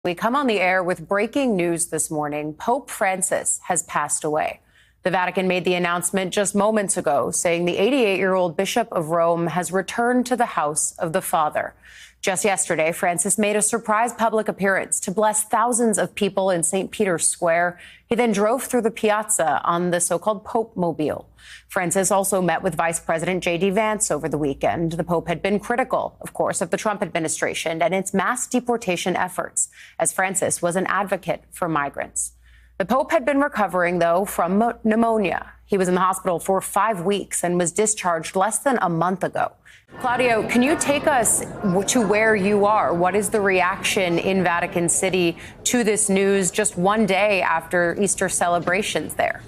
We come on the air with breaking news this morning. Pope Francis has passed away. The Vatican made the announcement just moments ago, saying the 88-year-old Bishop of Rome has returned to the house of the Father. Just yesterday, Francis made a surprise public appearance to bless thousands of people in St. Peter's Square. He then drove through the piazza on the so-called Pope Mobile. Francis also met with Vice President J.D. Vance over the weekend. The Pope had been critical, of course, of the Trump administration and its mass deportation efforts, as Francis was an advocate for migrants. The Pope had been recovering, though, from pneumonia. He was in the hospital for 5 weeks and was discharged less than a month ago. Claudio, can you take us to where you are? What is the reaction in Vatican City to this news just one day after Easter celebrations there?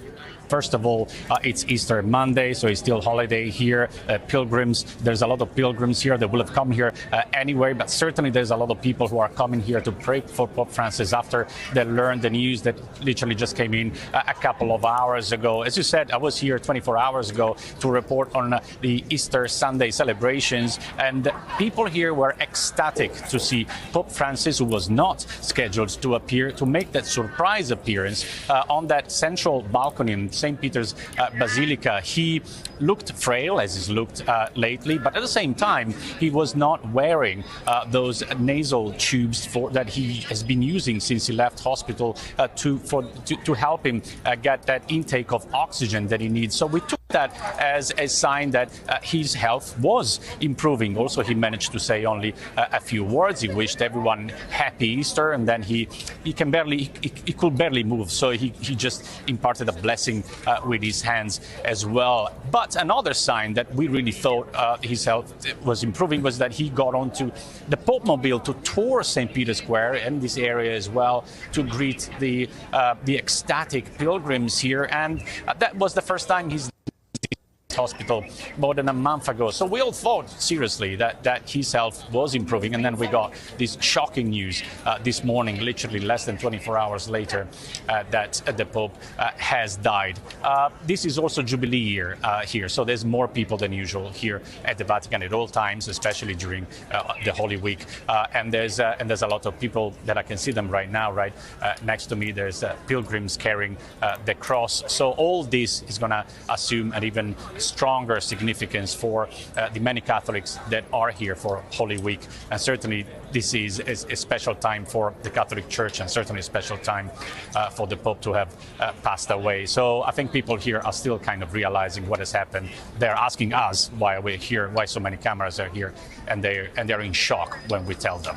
First of all, it's Easter Monday, so it's still holiday here. Pilgrims, there's a lot of pilgrims here that will have come here anyway, but certainly there's a lot of people who are coming here to pray for Pope Francis after they learned the news that literally just came in a couple of hours ago. As you said, I was here 24 hours ago to report on the Easter Sunday celebrations, and people here were ecstatic to see Pope Francis, who was not scheduled to appear, to make that surprise appearance on that central balcony in St. Peter's Basilica. He looked frail, as he's looked lately, but at the same time, he was not wearing those nasal tubes that he has been using since he left hospital to help him get that intake of oxygen that he needs. So we took that as a sign that his health was improving. Also, he managed to say only a few words. He wished everyone happy Easter, and then he could barely move. So he just imparted a blessing with his hands as well. But another sign that we really thought his health was improving was that he got onto the Pope Mobile to tour St. Peter's Square and this area as well to greet the ecstatic pilgrims here. And that was the first time he's hospital more than a month ago. So we all thought seriously that his health was improving, and then we got this shocking news this morning, literally less than 24 hours later, that the Pope has died. This is also Jubilee year here, so there's more people than usual here at the Vatican at all times, especially during the Holy Week. And there's a lot of people that I can see them right now, right next to me. There's pilgrims carrying the cross. So all this is going to assume an even stronger significance for the many Catholics that are here for Holy Week. And certainly this is a special time for the Catholic Church, and certainly a special time for the Pope to have passed away. So I think people here are still kind of realizing what has happened. They're asking us why we're here, why so many cameras are here, and they're in shock when we tell them.